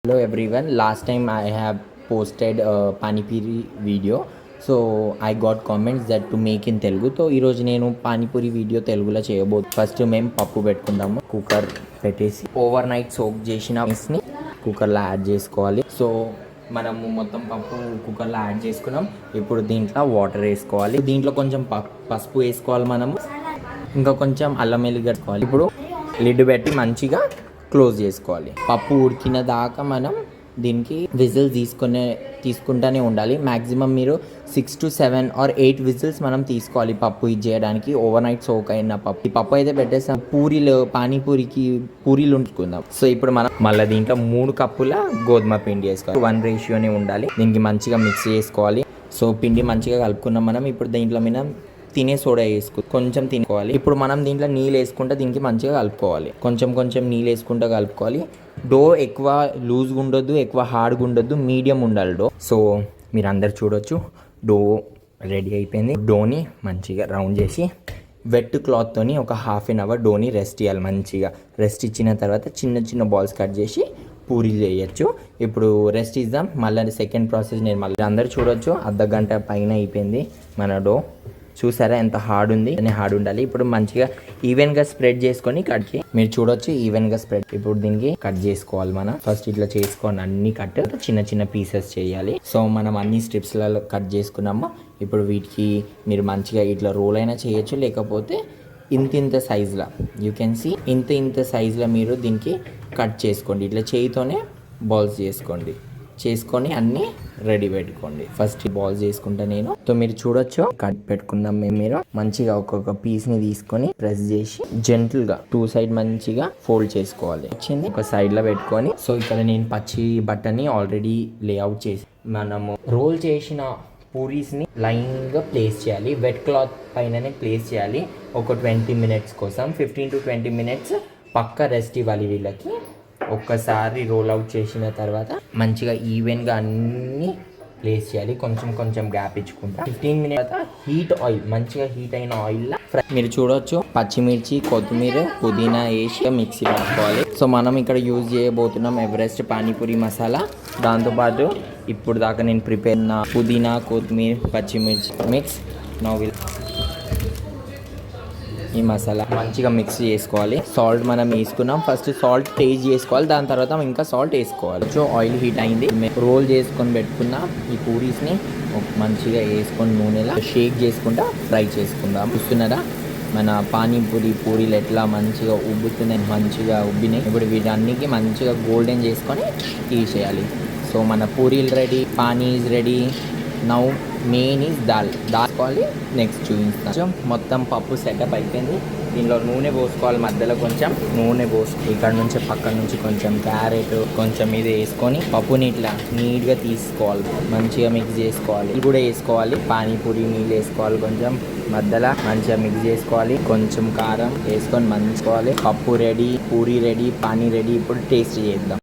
Hello everyone. Last time I have posted a pani puri video. So I got comments that to make in Telugu. So ఈరోజు నేను panipuri video తెలుగులో చేయబోతు. First మేము పప్పు పెట్టుకుందాము. Cooker పెట్టేసి over night soak చేసిన రైస్ని కుక్కర్లో యాడ్ చేసుకోవాలి. సో మనము మొత్తం పప్పు కుక్కర్లో యాడ్ చేసుకున్నాం. ఇప్పుడు దీంట్లో వాటర్ వేసుకోవాలి. దీంట్లో కొంచెం పసుపు వేసుకోవాలి. మనము ఇంకా కొంచెం అల్లం వెల్లుల్లి వేసుకోవాలి. ఇప్పుడు లిడ్ పెట్టి మంచిగా క్లోజ్ చేసుకోవాలి. పప్పు ఉడికిన దాకా మనం దీనికి విజిల్స్ తీసుకుంటూనే ఉండాలి. మ్యాక్సిమం మీరు 6 to 7 or 8 విజిల్స్ మనం తీసుకోవాలి పప్పు ఇది చేయడానికి. ఓవర్ నైట్ సోక్ అయిన పప్పు. ఈ పప్పు అయితే పెట్టేస్తాం. పానీపూరికి పూరీలు ఉంచుకుందాం. సో ఇప్పుడు మనం మళ్ళీ దీంట్లో 3 కప్పుల గోధుమ పిండి వేసుకోవాలి. 1 రేషియోనే ఉండాలి. దీనికి మంచిగా మిక్స్ చేసుకోవాలి. సో పిండి మంచిగా కలుపుకున్నాం మనం. ఇప్పుడు దీంట్లో మనం తినే సోడా కొంచెం తినుకోవాలి. ఇప్పుడు మనం దీంట్లో నీళ్ళు వేసుకుంటే దీనికి మంచిగా కలుపుకోవాలి. కొంచెం నీళ్ళు వేసుకుంటూ కలుపుకోవాలి. డో ఎక్కువ లూజ్గా ఉండొద్దు, ఎక్కువ హార్డ్గా ఉండొద్దు, మీడియం ఉండాలి డో. సో మీరు అందరు చూడొచ్చు డో రెడీ అయిపోయింది. డోని మంచిగా రౌండ్ చేసి వెట్ క్లాత్తోని ఒక ½ an hour డోని రెస్ట్ ఇవ్వాలి. మంచిగా రెస్ట్ ఇచ్చిన తర్వాత చిన్న బాల్స్ కట్ చేసి పూరీలు చేయొచ్చు. ఇప్పుడు రెస్ట్ ఇద్దాం. మళ్ళీ సెకండ్ ప్రాసెస్ నేను మళ్ళీ అందరు చూడొచ్చు. అర్ధగంట పైన అయిపోయింది మన డో. చూసారా ఎంత హార్డ్ ఉంది అని. హార్డ్ ఉండాలి. ఇప్పుడు మంచిగా ఈవెన్గా స్ప్రెడ్ చేసుకొని కట్ చేయి. మీరు చూడొచ్చు ఈవెన్గా స్ప్రెడ్. ఇప్పుడు దీనికి కట్ చేసుకోవాలి. మనం ఫస్ట్ ఇట్లా చేసుకొని అన్ని కట్ చిన్న పీసెస్ చేయాలి. సో మనం అన్ని స్ట్రిప్స్లలో కట్ చేసుకున్నాము. ఇప్పుడు వీటికి మీరు మంచిగా ఇట్లా రోల్ అయినా చేయొచ్చు, లేకపోతే ఇంత సైజులో యూ కెన్ సీ ఇంత సైజులో మీరు దీనికి కట్ చేసుకోండి. ఇట్లా చేయితోనే బాల్స్ చేసుకొని అన్నీ రెడీ పెట్టుకోండి. ఫస్ట్ బాల్స్ చేసుకుంటా నేను. సో మీరు చూడొచ్చు కట్ పెట్టుకుందాం. మీరు మంచిగా ఒక్కొక్క పీస్ని తీసుకొని ప్రెస్ చేసి జెంటిల్గా 2 సైడ్ మంచిగా ఫోల్డ్ చేసుకోవాలి. వచ్చింది ఒక సైడ్లో పెట్టుకొని. సో ఇక్కడ నేను పచ్చి బట్టని ఆల్రెడీ లేఅవుట్ చేసి మనము రోల్ చేసిన పూరీస్ని లైన్గా ప్లేస్ చేయాలి. వెట్ క్లాత్ పైననే ప్లేస్ చేయాలి. ఒక 20 minutes కోసం 15 to 20 minutes పక్క రెస్ట్ ఇవ్వాలి వీళ్ళకి. ఒక్కసారి రోల్ అవుట్ చేసిన తర్వాత మంచిగా ఈవెన్గా అన్నీ ప్లేస్ చేయాలి. కొంచెం గ్యాప్ ఇచ్చుకుంటా 15 minutes మంచిగా హీట్ అయిన ఆయిల్లో మీరు చూడొచ్చు పచ్చిమిర్చి, కొత్తిమీర, పుదీనా వేసి మిక్సీ పట్టుకోవాలి. సో మనం ఇక్కడ యూజ్ చేయబోతున్నాం ఎవరెస్ట్ పానీపూరి మసాలా. దాంతోపాటు ఇప్పుడు దాకా నేను ప్రిపేర్ అయిన పుదీనా, కొత్తిమీర, పచ్చిమిర్చి మిక్స్ నోవిల్ ఈ మసాలా మంచిగా మిక్స్ చేసుకోవాలి. సాల్ట్ మనం వేసుకున్నాం. ఫస్ట్ సాల్ట్ టేస్ట్ చేసుకోవాలి. దాని తర్వాత ఇంకా సాల్ట్ వేసుకోవాలి. సో ఆయిల్ హీట్ అయింది. రోల్ చేసుకొని పెట్టుకున్న ఈ పూరీస్ని మంచిగా వేసుకొని నూనెలా షేక్ చేసుకుంటా ఫ్రై చేసుకుందాం. చూస్తున్నారా మన పూరీలు ఎట్లా మంచిగా ఉబ్బుతున్నాయి, మంచిగా ఉబ్బినాయి. ఇప్పుడు వీటన్నికి మంచిగా గోల్డెన్ చేసుకొని తీసేయాలి. సో మన పూరీలు ready, pani is ready. Now main is dal దాచుకోవాలి. నెక్స్ట్ చూపిస్తాను. మొత్తం పప్పు సెటప్ అయిపోయింది. దీనిలో నూనె పోసుకోవాలి. మధ్యలో కొంచెం నూనె ఇక్కడ నుంచి పక్కన నుంచి కొంచెం క్యారెట్ కొంచెం ఇది వేసుకొని పప్పుని ఇట్లా నీట్గా తీసుకోవాలి. మంచిగా మిక్స్ చేసుకోవాలి. ఇది కూడా వేసుకోవాలి. పానీపూరి నీళ్ళు వేసుకోవాలి. కొంచెం మధ్యలో మంచిగా మిక్స్ చేసుకోవాలి. కొంచెం కారం వేసుకొని మంచుకోవాలి. పప్పు ready, puri ready, pani ready. ఇప్పుడు టేస్ట్ చేద్దాం.